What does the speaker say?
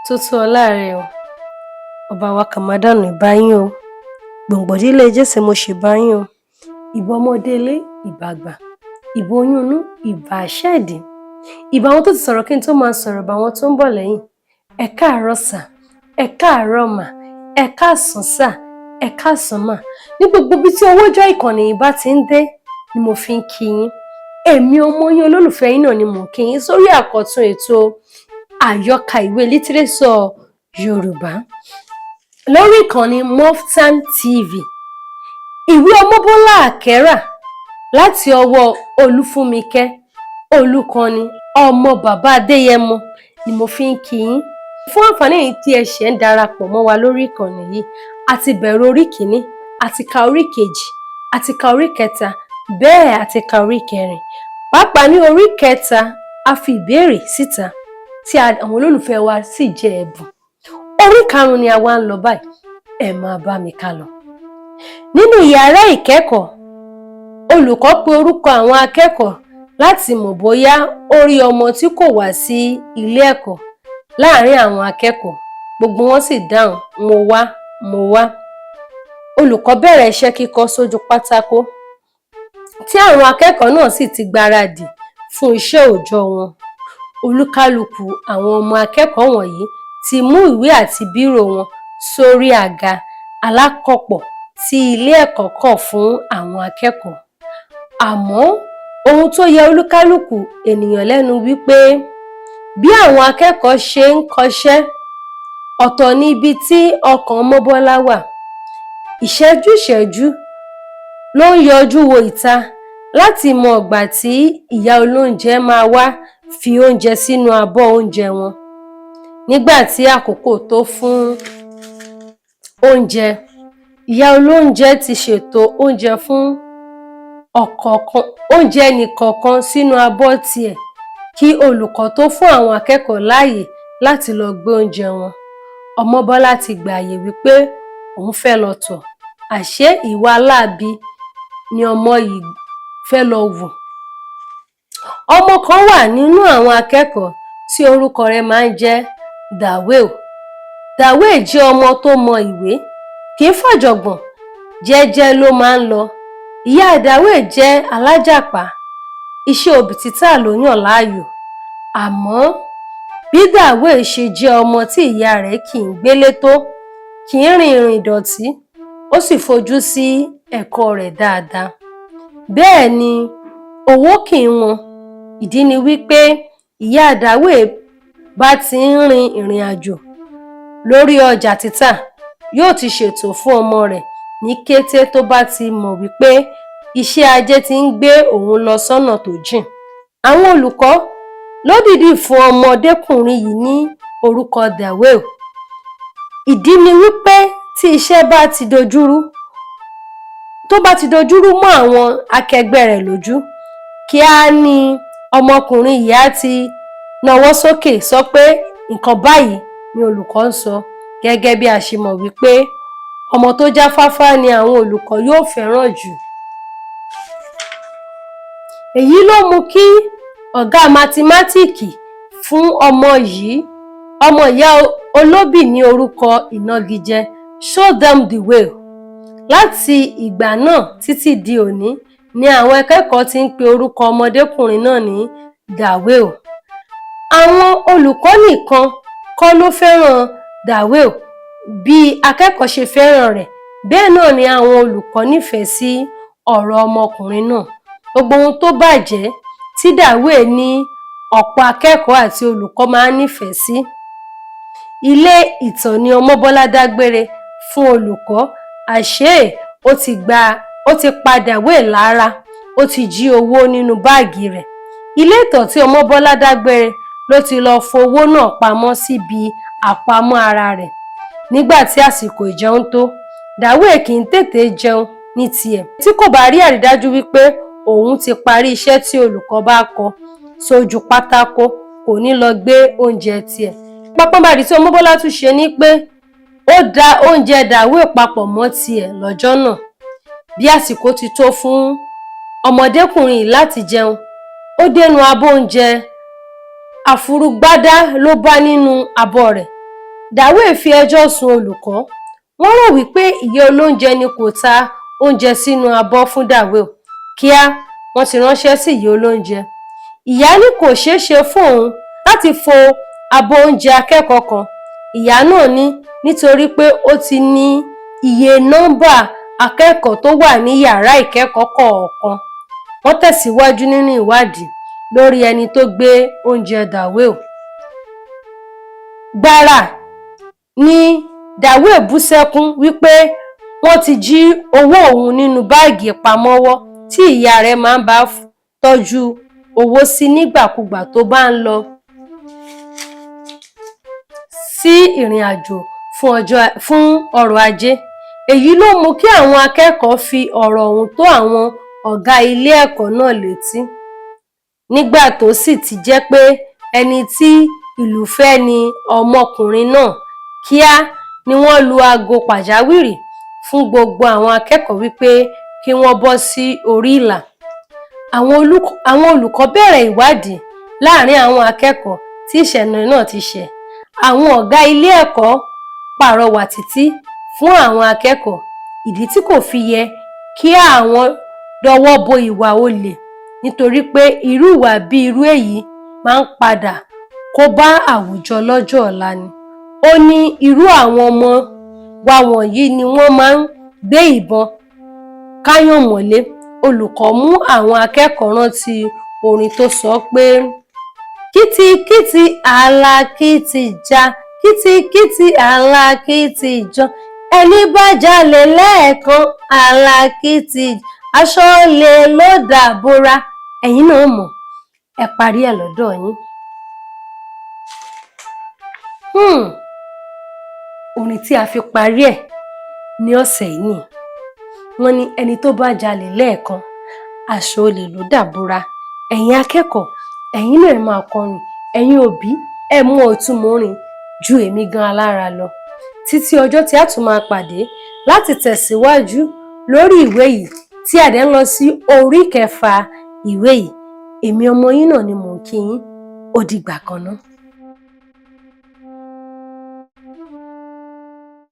Tótó ọláàrẹ o, ọba wa kàmádànù ìbá yín o, gbòǹgbòdílé Jésè mo ṣe bá yín o, ìbà ọmọdélé, ìbà àgbà, ìbà oyún inú, ìbà àṣẹ́ẹ̀dì, ìbà àwọn tó ti sọ̀rọ̀ kí n tó máa sọ̀rọ̀, ìbà àwọn tó ń bọ̀ lẹ́yìn. Ẹ káàárọ̀ sà, ẹ káàárọ̀ mà, ẹ káàsán sà, ẹ káàsán mà. Ní gbogbo ibi tí ọwọ́jọ́ ìkànnì yìí bá ti ń dé ni mo fi ń kí yín. Èmi ọmọ yín olólùfẹ́ yín náà ni mò ń kí yín sórí àkọ́tún ètò àyọkà ìwé lítírésọ̀ Yorùbá lórí ìkànnì Moftan TV. Ìwé Ọmọbọ́lá Àkẹ́rà láti ọwọ́ Olúfúnmikẹ́ Olúkọni ọmọ bàbá Adéyẹmọ ni mo fi ń kí yín. Fún àǹfààní yìí tí ẹ ṣẹ̀ ń darapọ̀ mọ́ wa lórí ìkànnì yìí, a ti bẹ̀rẹ̀ orí kìíní, a ti ka orí kejì, a ti ka orí kẹta, bẹ́ẹ̀ a ti ka orí kẹrin. Pàápàá ní orí kẹta, a fi ìbéèrè síta tí àwọn olólùfẹ́ wa sì jẹ ẹ̀bùn. Orí karùn-ún ni a wá ń lọ báyìí, ẹ máa bá mi ká lọ. Nínú yàrá ìkẹ́kọ̀ọ́, olùkọ́ pe orúkọ àwọn akẹ́kọ̀ọ́ láti mọ̀ bóyá ó rí ọmọ tí kò wá sí ilé ẹ̀kọ́ láàárín àwọn akẹ́kọ̀ọ́. Gbogbo wọn sì dáhùn, mo wá, mo wá. Olùkọ́ bẹ̀rẹ̀ iṣẹ́ kíkọ sójú pátákó tí àwọn akẹ́kọ̀ọ́ náà sì ti gbáradì fún iṣẹ́ òòjọ́ wọn. Olúkálùkù àwọn ọmọ akẹ́kọ̀ọ́ wọ̀nyí ti mú ìwé àti bírò wọn sórí àga alákọ̀pọ̀ tí ilé ẹ̀kọ́ kọ̀ fún àwọn akẹ́kọ̀ọ́. Àmọ́ ohun tó yẹ olúkálùkù ènìyàn lẹ́nu wípé bí àwọn akẹ́kọ̀ọ́ ṣe ń kọṣẹ́, ọ̀tọ̀ ní ibi tí ọkàn Ọmọbọ́lá wà. Ìṣẹ́jú ìṣẹ́jú ló ń yọjú wo ìta láti mọ ìgbà tí ìyá olóúnjẹ máa wá fi oúnjẹ sínú abọ́ oúnjẹ wọn. Nígbà tí àkókò tó fún oúnjẹ, ìyá olóúnjẹ ti ṣètò oúnjẹ fún oúnjẹ ẹnìkọ̀ọ̀kan sínú abọ́ tiẹ̀ kí olùkọ́ tó fún àwọn akẹ́kọ̀ọ́ láàyè láti lọ gbé oúnjẹ wọn. Ọmọbọ́lá ti gbà àyè wípé òun fẹ́ lọ tọ̀, àṣé ìwà aláàbí ni ọmọ yìí fẹ́ lọ wù. Ọmọ kan wà nínú àwọn akẹ́kọ̀ọ́ tí orúkọ rẹ̀ máa ń jẹ́ Dàwéò. Dàwéò jẹ́ ọmọ tó mọ ìwé, kì í fọ̀jọ̀gbọ̀n, jẹ́jẹ́ ló máa ń lọ. Ìyá Dàwéò jẹ́ alájàpá, iṣẹ́ obì títà ló yàn láàyò. Àmọ́ bí Dàwéò ṣe jẹ́ ọmọ tí ìyá rẹ̀ kì í gbélé tó, kì í rin ìrìn ìdọ̀tí, ó sì fojú sí ẹ̀kọ́ rẹ̀ dáadáa. Bẹ́ẹ̀ ni owó kì í wọn. Ìdí ni wípé ìyá Dàwéò bá ti ń rin ìrìn àjò lórí ọjà títà, yóò ti ṣètò fún ọmọ rẹ̀ ní kété tó bá ti mọ̀ wípé iṣẹ́ ajé ti ń gbé òun lọ sọ́nà tó jìn. Àwọn olùkọ́ ló dìídì fún ọmọdékùnrin yìí ní orúkọ Dàwéò. Ìdí ni wípé tí iṣẹ́ bá ti dojúrú, tó bá ti dojúrú mọ́ àwọn akẹgbẹ́ rẹ̀ lójú, kíá ni ọmọkùnrin yìí á ti nawọ́ sókè sọ pé nǹkan báyìí ni olùkọ́ ń sọ. Gẹ́gẹ́ bí a ṣe mọ̀ wípé ọmọ tó jáfáfá ni àwọn olùkọ́ yóò fẹ́ràn jù. Èyí ló mú kí ọ̀gá mátímátíìkì fún ọmọ yìí, ọmọ ìyá olóbì, ní orúkọ ìnagijẹ Show them the way. Láti ìgbà náà títí di òní ni àwọn akẹ́kọ̀ọ́ ti ń pe orúkọ ọmọdékùnrin náà ní Dàwéò. Àwọn olùkọ́ nìkan kọ́ ló fẹ́ràn Dàwéò, bí akẹ́kọ̀ọ́ ṣe fẹ́ràn rẹ̀, bẹ́ẹ̀ náà ni àwọn olùkọ́ nífẹ̀ẹ́ sí ọ̀rọ̀ ọmọkùnrin náà. Gbogbo ohun tó bàjẹ́ tí Dàwéò ní ọ̀pọ̀ akẹ́kọ̀ọ́ àti olùkọ́ máa ń nífẹ̀ẹ́ sí. Ilé ìtàn ni Ọmọbọ́lá dágbére fún olùkọ́, àṣé ó ti pa Dàwéò lára, ó ti jí owó nínú báàgì rẹ̀. Ilé ìtàn tí Ọmọbọ́lá dágbére ló ti lọ fowó náà pamọ́ síbi àpamọ́ ara rẹ̀. Nígbà tí àsìkò ìjẹun tó, Dàwéò kì í tètè jẹun ní tiẹ̀. Tí kò bá rí àrídájú wípé òun ti parí iṣẹ́ tí olùkọ́ bá kọ sójú pátákó, kò ní lọ gbé oúnjẹ tiẹ̀. Pápánbarì tí Ọmọbọ́lá tún ṣe ni pé ó da oúnjẹ Dàwéò papọ̀ mọ́ tiẹ̀ lọ́jọ́ náà. Bí àsìkò ti tó fún ọmọdékùnrin yìí láti jẹun, ó dénú abọ́ oúnjẹ, àfurugbádá ló bá nínú abọ́ rẹ̀. Dàwé fi ẹjọ́ sun olùkọ́. Wọ́n rò wípé ìyá olóúnjẹ ni kò ta oúnjẹ sínú abọ́ fún Dàwé. Kíá wọ́n ti ránṣẹ́ sí ìyá olóúnjẹ. Ìyá ní kò ṣeé ṣe fún òun láti fo abọ́ oúnjẹ akẹ́kọ̀ọ́ kan. Ìyá náà ní nítorí pé ó ti ní iye nọ́mbà akẹ́kọ̀ọ́ tó wà ní yàrá ìkẹ́kọ̀ọ́ kọ̀ọ̀kan. Wọ́n tẹ̀síwájú nínú ìwádìí lórí ẹni tó gbé oúnjẹ Dàwé. Gbàrà ni Dàwé bú sẹ́kún wípé wọ́n ti jí owó òun nínú báàgì ìpamọ́wọ́ tí ìyá rẹ̀ máa ń bá tọ́jú owó sí nígbàkúgbà tó bá ń lọ sí ìrìn àjò fún ọrọ̀ ajé. Èyí ló mú kí àwọn akẹ́kọ̀ọ́ fi ọ̀rọ̀ ọ̀hún tó àwọn ọ̀gá ilé ẹ̀kọ́ náà létí. Nígbà tó sì ti jẹ́ pé ẹni tí ìlú fẹ́ ni ọmọkùnrin náà, kíá ni wọ́n lu aago pàjáwìrì fún gbogbo àwọn akẹ́kọ̀ọ́ wípé kí wọ́n bọ́ sí orí ìlà. Àwọn olùkọ́ bẹ̀rẹ̀ ìwádìí láàárín àwọn akẹ́kọ̀ọ́ tí ìṣẹ̀lẹ̀ náà ti ṣẹ̀. Àwọn ọ̀gá ilé ẹ̀kọ́ pàrọwà títí fún àwọn akẹ́kọ̀ọ́ ìdí tí kò fi yẹ kí àwọn dọwọ́ bo ìwà olè, nítorí pé irú ìwà bí irú èyí máa ń padà kó bá àwùjọ lọ́jọ́ ọ̀la ni. Ó ní irú àwọn ọmọ wa wọ̀nyí ni wọ́n máa ń gbé ìbọn káyàn mọ́lé. Olùkọ́ mú àwọn akẹ́kọ̀ọ́ rántí orin tó sọ pé kìtìkìtì alákìtì já, kìtìkìtì alákìtì jọ, ẹni bá jalè lẹ́ẹ̀kan alákìtì aṣọ olè ló dàbora. Ẹ̀yin náà mọ̀, ẹ parí ẹ̀ lọ́dọ̀ yín. Orin tí a fi parí ẹ̀ ní ọ̀sẹ̀ yìí ni wọ́n ní ẹni tó bá jalè lẹ́ẹ̀kan aṣọ olè ló dàbora. Ẹ̀yin akẹ́kọ̀ọ́, ẹ̀yin náà máa kọrin. Ẹ̀yin òbí, ẹ mú ìtumọ̀ orin ju èmi gan alára lọ. Títí ọjọ́ tí a tún máa pàdé láti tẹ̀síwájú lórí ìwé yìí tí a dẹ̀ ń lọ sí orí 6 ìwé yìí. Èmi ọmọ yín náà ni mò ń kí yín. Ó dìgbà kan náà.